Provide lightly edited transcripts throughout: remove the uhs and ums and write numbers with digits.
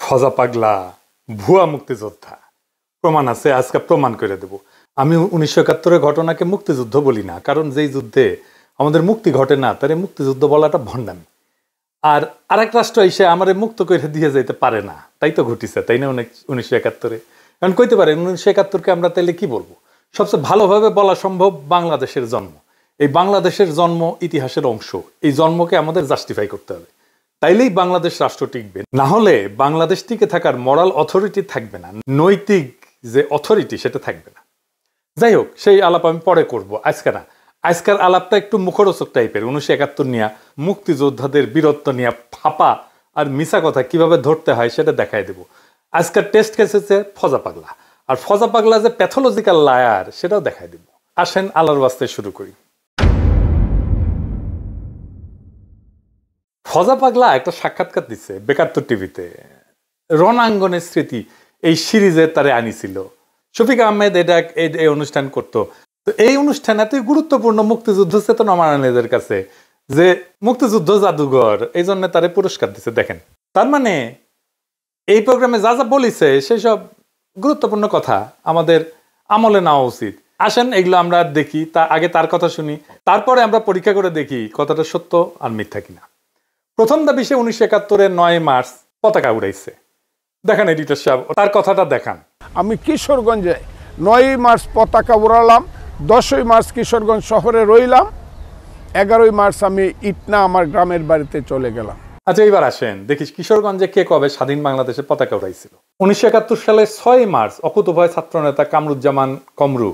খজা পাগলা ভুয়া মুক্তিযোদ্ধা প্রমাণ আছে, আজকে প্রমাণ করে দেব। আমি 1971-এর ঘটনাকে মুক্তিযুদ্ধ বলি না, কারণ যেই যুদ্ধে আমাদের মুক্তি ঘটে না তারে মুক্তিযুদ্ধ বলাটা ভণ্ডামি। আর আরেক রাষ্ট্র এসে আমার মুক্ত করে দিয়ে যেতে পারে না, তাই তো ঘটিছে, তাই না? 1971-এ কারণ কইতে পারে 1971-কে আমরা তাইলে কি বলবো? সবচেয়ে ভালোভাবে বলা সম্ভব বাংলাদেশের জন্ম। এই বাংলাদেশের জন্ম ইতিহাসের অংশ, এই জন্মকে আমাদের জাস্টিফাই করতে হবে, তাইলেই বাংলাদেশ রাষ্ট্র টিকবে। না হলে বাংলাদেশ টিকে থাকার মরাল অথরিটি থাকবে না, নৈতিক যে অথরিটি সেটা থাকবে না। যাই হোক, সেই আলাপ আমি পরে করব, আজকে না। আজকের আলাপটা একটু মুখরোচক টাইপের। 1971 নিয়ে মুক্তিযোদ্ধাদের বীরত্ব নিয়ে ফাপা আর মিছা কথা কিভাবে ধরতে হয় সেটা দেখাই দেব। আজকের টেস্ট কেস হচ্ছে ফজা পাগলা, আর ফজা পাগলা যে প্যাথোলজিক্যাল লায়ার সেটাও দেখাই দেব। আসেন আল্লাহর ওয়াস্তে শুরু করি। ফজা পাগলা একটা সাক্ষাৎকার দিচ্ছে বেকাত্তর টিভিতে। রণাঙ্গনের স্মৃতি এই সিরিজে তারে আনিছিল শফিক আহমেদ, এটা এই অনুষ্ঠান করতো। তো এই অনুষ্ঠান এতই গুরুত্বপূর্ণ মুক্তিযুদ্ধ চেতনা মারানিদের কাছে যে মুক্তিযুদ্ধ জাদুঘর এই জন্য তারে পুরস্কার দিচ্ছে। দেখেন, তার মানে এই প্রোগ্রামে যা যা বলিছে সেসব গুরুত্বপূর্ণ কথা আমাদের আমলে নেওয়া উচিত। আসেন এগুলো আমরা দেখি, আগে তার কথা শুনি, তারপরে আমরা পরীক্ষা করে দেখি কথাটা সত্য আর মিথ্যা কিনা। প্রথম দাবি, সে 1971-এর 9 মার্চ পতাকা উড়াইছে। দেখেন এডিটর সাহেব, তার কথাটা দেখান। আমি কিশোরগঞ্জে 9 মার্চ পতাকা উড়ালাম, 10 মার্চ কিশোরগঞ্জ শহরে রইলাম, 11 মার্চ আমি ইটনা আমার গ্রামের বাড়িতে চলে গেলাম। আচ্ছা, এইবার আসেন দেখি কিশোরগঞ্জে কে কবে স্বাধীন বাংলাদেশের পতাকা উড়াইছিল। 1971 সালের 6 মার্চ অকুতোভয় ছাত্রনেতা কামরুজ্জামান কমরু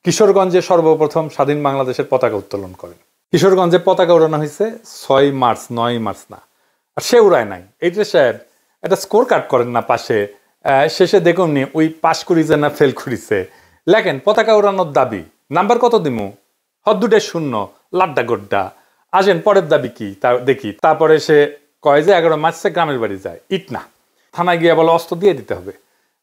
কিশোরগঞ্জে সর্বপ্রথম স্বাধীন বাংলাদেশের পতাকা উত্তোলন করেন। কিশোরগঞ্জে পতাকা উড়ানো হয়েছে 6 মার্চ, 9 মার্চ না। আর সে উড়ায় নাই। এইটা সাহেব একটা স্কোর কার্ড করেন না পাশে, শেষে দেখুন নি ওই পাস করিছে না ফেল করিছে, লেখেন পতাকা উড়ানোর দাবি, নাম্বার কত দিমু, হদ্দুটে 0, লাড্ডা গোড্ডা। আসেন পরের দাবি কি তা দেখি। তারপরে সে কয় যে 11 মার্চে গ্রামের বাড়ি যায়, ইটনা থানায় গিয়ে বলে অস্ত্র দিয়ে দিতে হবে।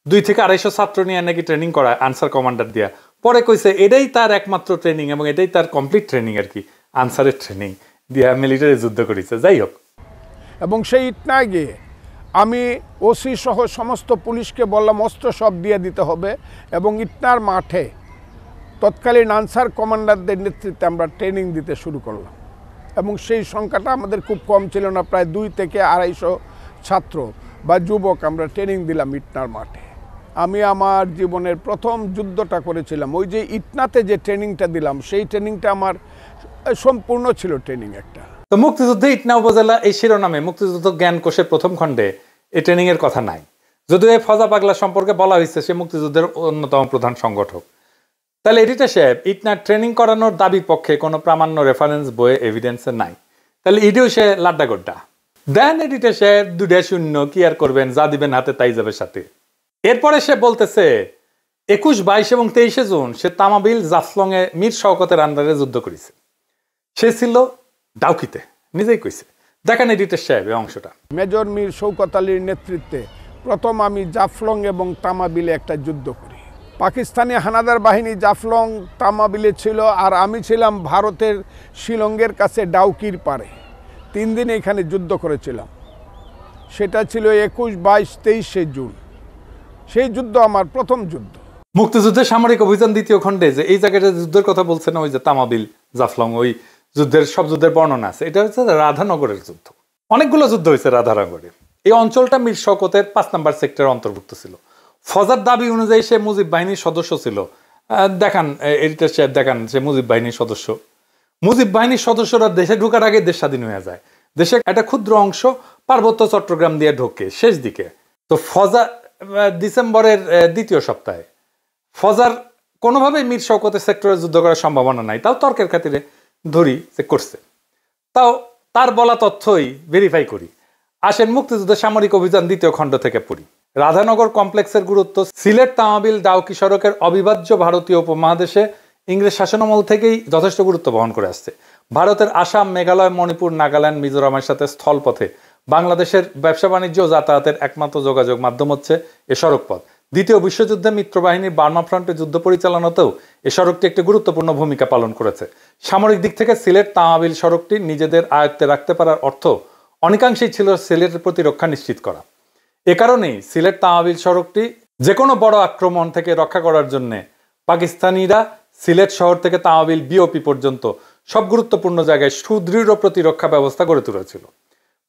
200 থেকে 250 ছাত্র নিয়ে নাকি ট্রেনিং করায় আনসার কমান্ডার দিয়া। পরে কইছে এটাই তার একমাত্র ট্রেনিং এবং এটাই তার কমপ্লিট ট্রেনিং আর কি, আনসারের ট্রেনিং দিয়া মিলিটারি যুদ্ধ করেছে। যাই হোক, এবং সেই ইটনায় গিয়ে আমি ওসি সহ সমস্ত পুলিশকে বললাম অস্ত্র সব দিয়ে দিতে হবে, এবং ইটনার মাঠে তৎকালীন আনসার কমান্ডারদের নেতৃত্বে আমরা ট্রেনিং দিতে শুরু করলাম। এবং সেই সংখ্যাটা আমাদের খুব কম ছিল না, প্রায় 2 থেকে 250 ছাত্র বা যুবক আমরা ট্রেনিং দিলাম ইটনার মাঠে। আমি আমার জীবনের প্রথম যুদ্ধটা করেছিলাম। ওই যে ইটনাতে যে ট্রেনিংটা দিলাম সেই ট্রেনিংটা আমার সম্পূর্ণ ছিল ট্রেনিং একটা। তো মুক্তিযুদ্ধে ইটনা উপজেলা এই শিরোনামে মুক্তিযুদ্ধ জ্ঞান কোষের প্রথম খণ্ডে এই ট্রেনিং এর কথা নাই, যদিও এই ফজা পাগলা সম্পর্কে বলা হয়েছে সে মুক্তিযুদ্ধের অন্যতম প্রধান সংগঠক। তাহলে এডিটর সাহেব, ইটনা ট্রেনিং করানোর দাবির পক্ষে কোনো প্রামাণ্য রেফারেন্স বইয়ে এভিডেন্সে নাই, তাহলে ইডিও সে লাড্ডা গোড্ডা দেন। এডিটর সাহেব 2-0, কি আর করবেন, যা দিবেন হাতে তাই যাবে সাথে। এরপরে সে বলতেছে 21, 22 এবং 23 জুন সে তামাবিল জাফলং এ মীর শওকতের আন্ডারে যুদ্ধ করেছে। সে ছিল ডাউকিতে, নিজেই কইছে। দেখেন এডিটর সাহেব এই অংশটা। মেজর মীর শওকত আলীর নেতৃত্বে প্রথম আমি জাফলং এবং তামাবিলে একটা যুদ্ধ করি। পাকিস্তানি হানাদার বাহিনী জাফলং তামাবিলে ছিল, আর আমি ছিলাম ভারতের শিলংয়ের কাছে ডাউকির পারে। 3 দিন এখানে যুদ্ধ করেছিলাম। সেটা ছিল 21, 22, 23 জুন। সেই যুদ্ধ আমার প্রথম যুদ্ধ। মুক্তিযুদ্ধের সামরিক অভিযান 2য় খণ্ডে যে এই জায়গাটা যুদ্ধের কথা বলছে না, ওই যে তামাবিল জাফলং, ওই যুদ্ধের সব যুদ্ধের বর্ণনা আছে। এটা হচ্ছে রাধানগরের যুদ্ধ। অনেকগুলো যুদ্ধ হয়েছে রাধানগরের। এই অঞ্চলটা মীর শওকতের 5 নম্বর সেক্টরের অন্তর্ভুক্ত ছিল। ফজার দাবি অনুযায়ী সে মুজিব বাহিনীর সদস্য ছিল। দেখান এডিটর সাহেব, দেখান সে মুজিব বাহিনীর সদস্য। মুজিব বাহিনীর সদস্যরা দেশে ঢোকার আগে দেশ স্বাধীন হয়ে যায়। দেশের একটা ক্ষুদ্র অংশ পার্বত্য চট্টগ্রাম দিয়ে ঢোকে শেষ দিকে। তো ফজা ডিসেম্বরের 2য় সপ্তাহে ফজার কোনোভাবেই মীর শওকতের সেক্টরে যুদ্ধ করার সম্ভাবনা নাই, তাও তর্কের খাতিরে ধরি যে করছে। তাও তার বলা তথ্যই ভেরিফাই করি। আসেন মুক্তিযুদ্ধের সামরিক অভিযান 2য় খণ্ড থেকে পড়ি। রাধানগর কমপ্লেক্সের গুরুত্ব সিলেট তামাবিল ডাউকি সড়কের অবিভাজ্য ভারতীয় উপমহাদেশে ইংরেজ শাসনামল থেকেই যথেষ্ট গুরুত্ব বহন করে আসছে। ভারতের আসাম, মেঘালয়, মণিপুর, নাগাল্যান্ড, মিজোরামের সাথে স্থলপথে বাংলাদেশের ব্যবসা বাণিজ্য ও যাতায়াতের একমাত্র যোগাযোগ মাধ্যম হচ্ছে এ সড়কপথ। 2য় বিশ্বযুদ্ধে মিত্রবাহিনীর বার্মা ফ্রন্টে যুদ্ধ পরিচালনাতেও এ সড়কটি একটি গুরুত্বপূর্ণ ভূমিকা পালন করেছে। সামরিক দিক থেকে সিলেট তামাবিল সড়কটি নিজেদের আয়ত্তে রাখতে পারার অর্থ অনেকাংশেই ছিল সিলেটের প্রতিরক্ষা নিশ্চিত করা। এ কারণেই সিলেট তামাবিল সড়কটি যে কোনো বড় আক্রমণ থেকে রক্ষা করার জন্য পাকিস্তানিরা সিলেট শহর থেকে তামাবিল বিওপি পর্যন্ত সব গুরুত্বপূর্ণ জায়গায় সুদৃঢ় প্রতিরক্ষা ব্যবস্থা গড়ে তুলেছিল।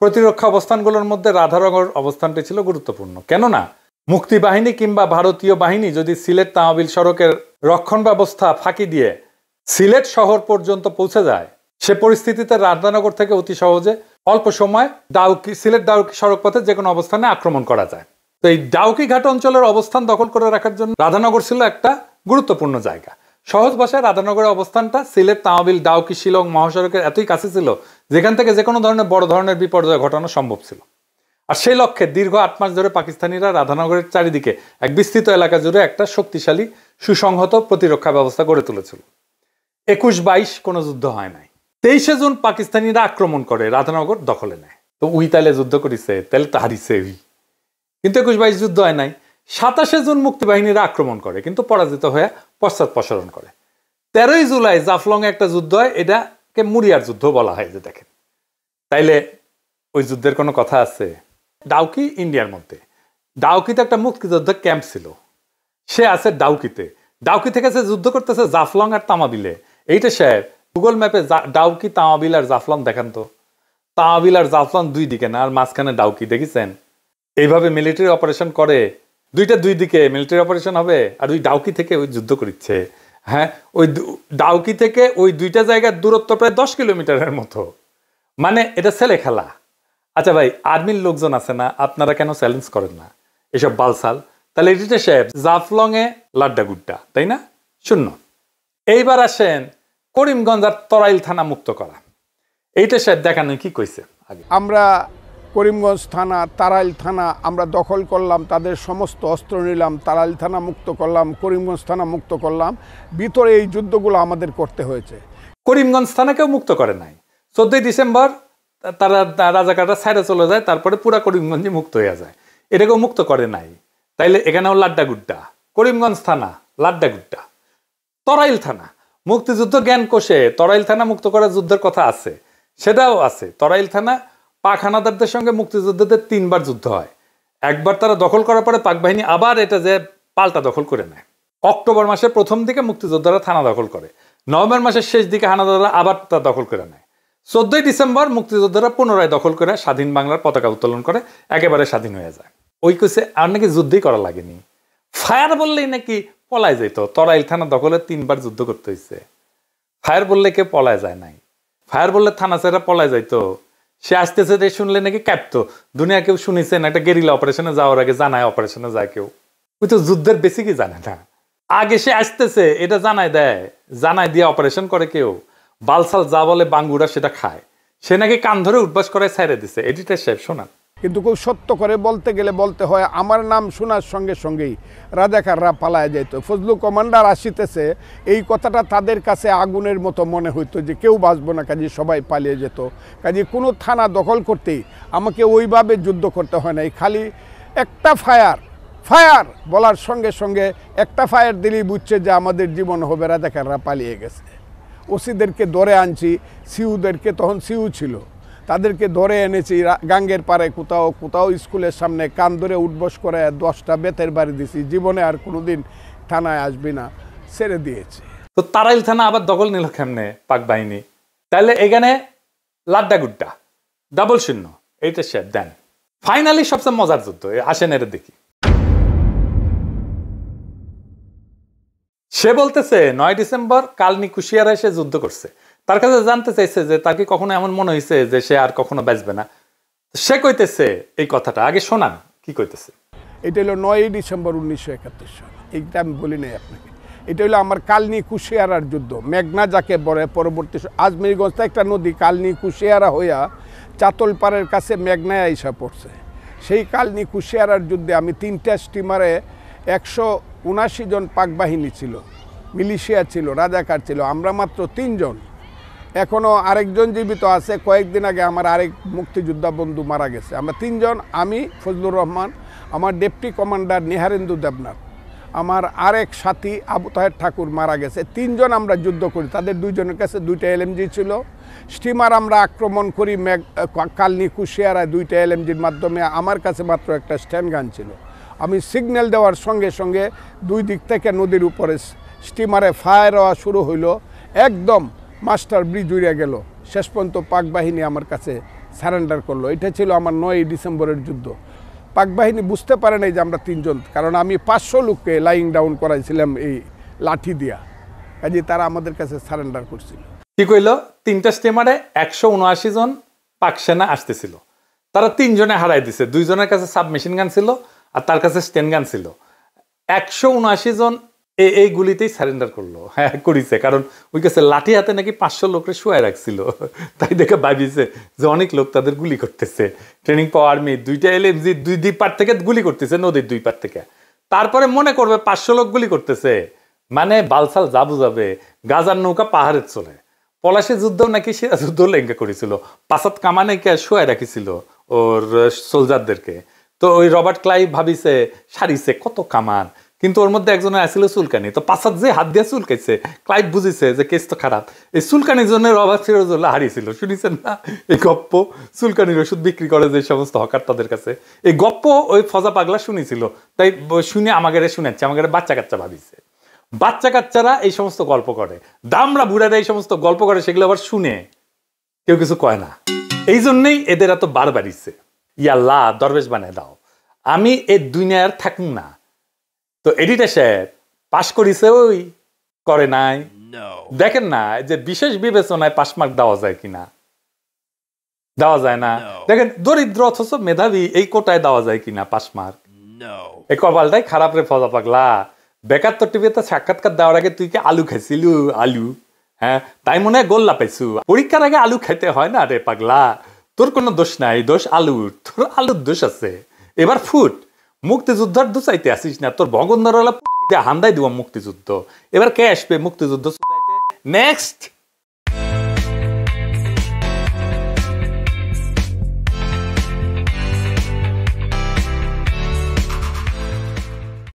প্রতিরক্ষা অবস্থানগুলোর মধ্যে রাধানগর অবস্থানটি ছিল গুরুত্বপূর্ণ, কেননা মুক্তিবাহিনী কিংবা ভারতীয় বাহিনী যদি সিলেট তামাবিল সড়কের রক্ষণ ব্যবস্থা ফাঁকি দিয়ে সিলেট শহর পর্যন্ত পৌঁছে যায়, সে পরিস্থিতিতে রাধানগর থেকে অতি সহজে অল্প সময় সিলেট ডাউকি সড়ক পথে যে কোনো অবস্থানে আক্রমণ করা যায়। তো এই ডাউকি ঘাট অঞ্চলের অবস্থান দখল করে রাখার জন্য রাধানগর ছিল একটা গুরুত্বপূর্ণ জায়গা। সহজ ভাষায় রাধানগরের অবস্থানটা সিলেট তামাবিল ডাউকি শিলং মহাসড়কের এতই কাছে ছিল যেখান থেকে যে কোনো ধরনের বড় ধরনের বিপর্যয় ঘটানো সম্ভব ছিল। আর সেই লক্ষ্যে দীর্ঘ 8 মাস ধরে পাকিস্তানিরা রাধানগরের চারিদিকে এক বিস্তৃত এলাকা জুড়ে একটা শক্তিশালী সুসংহত প্রতিরক্ষা ব্যবস্থা গড়ে তুলেছিল। 21-22 কোনো যুদ্ধ হয় নাই। 23শে জুন পাকিস্তানিরা আক্রমণ করে রাধানগর দখলে নেয়। তো উই তাইলে যুদ্ধ করিছে, তাহলে তো হারিছে উই, কিন্তু 21-22 যুদ্ধ হয় নাই। 27শে জুন মুক্তিবাহিনীরা আক্রমণ করে কিন্তু পরাজিত হয়ে পশ্চাৎপসরণ করে। 13ই জুলাই জাফলং এ একটা যুদ্ধ হয়, এটাকে মুরিয়ার যুদ্ধ বলা হয়। যে দেখেন, তাইলে ওই যুদ্ধের কোনো কথা আছে? ডাউকি ইন্ডিয়ার মধ্যে, ডাউকিতে একটা মুক্তিযুদ্ধ ক্যাম্প ছিল, সে আছে ডাউকিতে। ডাউকি থেকে সে যুদ্ধ করতেছে জাফলং আর তামাবিলে। এইটা সাহেব গুগল ম্যাপে ডাউকি তামাবিল আর জাফলং দেখান তো। তামাবিল আর জাফলং দুই দিকে না, আর মাঝখানে ডাউকি, দেখেছেন? এইভাবে মিলিটারি অপারেশন করে, দুই দিকে মিলিটারি অপারেশন হবে, আর ওই ডাউকি থেকে ওই যুদ্ধ করছে। হ্যাঁ, ওই ডাউকি থেকে ওই দুইটা জায়গার দূরত্ব প্রায় 10 কিলোমিটারের মতো। মানে এটা ছেলে খেলা। আচ্ছা ভাই, আর্মির লোকজন আছে না, আপনারা কেন চ্যালেঞ্জ করেন না এসব বালসাল? তাহলে এডিটর সাহেব, জাফলং এ লাড্ডা গুড্ডা, তাই না? শূন্য। এইবার আসেন করিমগঞ্জ আর তরাইল থানা মুক্ত করা। এইটা সাহেব দেখানো কি কইছে আগে? আমরা করিমগঞ্জ থানা, তারাইল থানা আমরা দখল করলাম, তাদের সমস্ত অস্ত্র নিলাম, তারাইল থানা মুক্ত করলাম, করিমগঞ্জ থানা মুক্ত করলাম। ভিতরে এই যুদ্ধগুলো আমাদের করতে হয়েছে। করিমগঞ্জ থানাকেও মুক্ত করে নাই। 14ই ডিসেম্বর তারা রাজাকাররা ছাইড়ে চলে যায়, তারপরে পুরা করিমগঞ্জই মুক্ত হয়ে যায়। এটাকেও মুক্ত করে নাই। তাইলে এখানেও লাড্ডা গুড্ডা। করিমগঞ্জ থানা লাড্ডা গুড্ডা। তরাইল থানা মুক্তিযুদ্ধ জ্ঞান কোষে তরাইল থানা মুক্ত করার যুদ্ধের কথা আছে, সেটাও আছে। তরাইল থানা পাক হানাদারদের সঙ্গে মুক্তিযুদ্ধদের 3 বার যুদ্ধ হয়। একবার তারা দখল করার পরে পাক বাহিনী আবার এটা যে পাল্টা দখল করে নেয়। অক্টোবর মাসের প্রথম দিকে মুক্তিযোদ্ধারা থানা দখল করে, নভেম্বর মাসের শেষ দিকে হানাদাররা আবার তা দখল করে নেয়। 14ই ডিসেম্বর মুক্তিযোদ্ধারা পুনরায় দখল করে স্বাধীন বাংলার পতাকা উত্তোলন করে, একেবারে স্বাধীন হয়ে যায়। ওই কইছে আর নাকি যুদ্ধই করা লাগেনি, ফায়ার বললেই নাকি পলায় যেত। তরাইল থানা দখলে 3 বার যুদ্ধ করতে হয়েছে। ফায়ার বললে কেউ পলায় যায় নাই। ফায়ার বললে থানা ছেড়ে পলায় যাইতো। সে আসতেছে যে শুনলে নাকি কাঁপতো। দুনিয়া কেউ শুনেছেন একটা গেরিলা অপারেশনে যাওয়ার আগে জানায় অপারেশনে যায় কেউ? ওই তো যুদ্ধের বেশি কি জানে না, আগে সে আসতেছে এটা জানায় দেয়, জানায় দিয়ে অপারেশন করে কেউ। বালসাল যা বলে বাঙ্গুরা সেটা খায়। সে নাকি কান ধরে উঠবাস করে ছাইড়ে দিছে। এডিটর সাহেব শোনান। কিন্তু খুব সত্য করে বলতে গেলে বলতে হয়, আমার নাম শোনার সঙ্গে সঙ্গেই রাজাকাররা পালায় যেত। ফজলু কমান্ডার আসিতেছে, এই কথাটা তাদের কাছে আগুনের মতো মনে হইতো যে কেউ বাঁচবো না, কাজে সবাই পালিয়ে যেত। কাজে কোনো থানা দখল করতেই আমাকে ওইভাবে যুদ্ধ করতে হয় নাই। খালি একটা ফায়ার বলার সঙ্গে সঙ্গে একটা ফায়ার দিলেই বুঝছে যে আমাদের জীবন হবে, রাজাকাররা পালিয়ে গেছে। ওসিদেরকে ধরে আনছি, সিউদেরকে, তখন সিউ ছিল, তাদেরকে ধরে এনেছি গাঙ্গের পাড়ে কোথাও স্কুলের সামনে কান ধরে উঠবস করে 10টা বেতের বাড়ি দিছি। জীবনে আর কোনোদিন থানায় আসবি না, ছেড়ে দিয়েছে। তো তারাইল থানা আবার দখল নিল কেমনে পাক বাহিনী? তাহলে এখানে লাড্ডা গুড্ডা, ডাবল শূন্য। এইটা শেপ দেন। ফাইনালি সবচেয়ে মজার যুদ্ধ, আসেন এর দেখি। সে বলতেছে 9 ডিসেম্বর কালনি কুশিয়ারা এসে যুদ্ধ করছে। তার কাছে জানতে চাইছে যে তার কি কখনো এমন মনে হয়েছে যে সে আর কখনো বাঁচবে না। সে কইতেছে এই কথাটা, আগে শোনান কি কইতেছে। এটা হলো 9ই ডিসেম্বর 1971 সাল। এইটা আমি বলি নাই আপনাকে। এটা হলো আমার কালনি কুশিয়ারার যুদ্ধ। মেঘনা যাকে বলে, পরবর্তী আজমিরগঞ্জ একটা নদী কালনি কুশিয়ারা হইয়া চাতলপাড়ের কাছে মেঘনায় আইসা পড়ছে। সেই কালনি কুশিয়ারার যুদ্ধে আমি 3টা স্টিমারে 179 জন পাক বাহিনী ছিল, মিলিশিয়া ছিল, রাজাকার ছিল, আমরা মাত্র 3 জন। এখনও আরেকজন জীবিত আছে। কয়েকদিন আগে আমার আরেক মুক্তিযোদ্ধা বন্ধু মারা গেছে। আমরা 3 জন, আমি ফজলুর রহমান, আমার ডেপুটি কমান্ডার নিহারেন্দু দেবনাথ, আমার আরেক সাথী আবু তাহের ঠাকুর মারা গেছে। 3 জন আমরা যুদ্ধ করি, তাদের 2 জনের কাছে 2টা এলএমজি ছিল। স্টিমার আমরা আক্রমণ করি কালনি কুশিয়ারায় 2টা এলএমজির মাধ্যমে, আমার কাছে মাত্র একটা স্ট্যান্ড গান ছিল। আমি সিগন্যাল দেওয়ার সঙ্গে সঙ্গে 2 দিক থেকে নদীর উপরে স্টিমারে ফায়ার হওয়া শুরু হইলো, একদম মাস্টার ব্রিজ উড়ে গেল। শেষ পর্যন্ত পাক বাহিনী আমার কাছে সারেন্ডার করলো। এটা ছিল আমার 9ই ডিসেম্বরের যুদ্ধ। পাক বাহিনী বুঝতে পারে নাই যে আমরা 3 জন, কারণ আমি 500 লোককে লাইং ডাউন করাইছিলাম এই লাঠি দিয়া, কাজে তারা আমাদের কাছে সারেন্ডার করছিল। কি কইল? 3টা স্টিমারে 179 জন পাক সেনা আসতেছিল, তারা 3 জনে হারাই দিছে। 2 জনের কাছে সাবমেশিন গান ছিল আর তার কাছে স্টেন গান ছিল। 179 জন এই গুলিতেই সারেন্ডার করলো। হ্যাঁ করিছে, কারণ ওই কাছে লাঠি হাতে নাকি 500 লোকরে শুয়ায় রাখছিল, তাই দেখে ভাবিছে যে অনেক লোক তাদের গুলি করতেছে। ট্রেনিং পাওয়া আর্মি 2টা এলএমজি 2 পার থেকে গুলি করতেছে, নদীর 2 পার থেকে। তারপরে মনে করবে 500 লোক গুলি করতেছে, মানে বালসাল যা বুঝাবে। গাজার নৌকা পাহাড়ের চলে। পলাশি যুদ্ধ নাকি সে যুদ্ধ লেঙ্গা করেছিল, 5 কামানে শুয়ায় রাখিছিল ওর সোলজারদেরকে। তো ওই রবার্ট ক্লাইভ ভাবিছে সারিছে কত কামান, কিন্তু ওর মধ্যে একজনের আসছিল চুলকানি। তো 5 যে হাত দিয়ে চুলকাইছে, ক্লাইভ বুঝিছে যে কেস তো খারাপ। এই চুলকানির জন্য রবার্ট সিরাজউল্লাহ হারিয়েছিল। শুনেছেন না এই গপ্প? চুলকানির ওষুধ বিক্রি করে যে সমস্ত হকার তাদের কাছে, এই গপ্প ওই ফজা পাগলা শুনেছিল। তাই শুনে আমাকে শুনেছে, আমাকে বাচ্চা কাচ্চা ভাবিছে। বাচ্চা কাচ্চারা এই সমস্ত গল্প করে, দামরা বুড়ারা এই সমস্ত গল্প করে, সেগুলো আবার শুনে কেউ কিছু কয় না। এই জন্যই এদের এত বার বাড়িছে। ইয়াল্লাহ দরবেশ বানায় দাও, আমি এই দুনিয়ার থাকুন না। তো এডিটার সাহেব পাশ করিছে, ওই করে নাই। দেখেন না যে বিশেষ বিবেচনায় পাশ মার্ক দেওয়া যায় কিনা, দেওয়া যায় না। দেখেন দরিদ্র অথচ মেধাবী, এই কোটায় দেওয়া যায় কিনা পাশ মার্ক। এই কপালটাই খারাপ রে ফজা পাগলা। বেকার তোর টিভিতে সাক্ষাৎকার দেওয়ার আগে তুই কি আলু খাইছিল? আলু, হ্যাঁ তাই মনে হয় গোল্লা পাইছু। পরীক্ষার আগে আলু খাইতে হয় না রে পাগলা। তোর কোনো দোষ নাই, দোষ আলুর। তোর আলুর দোষ আছে। এবার ফুট, মুক্তিযুদ্ধের দুচাইতে আসিস না। তোর ভগন্দর হান্দাই দিব মুক্তিযুদ্ধ। এবার কে আসবে মুক্তিযুদ্ধ? নেক্সট।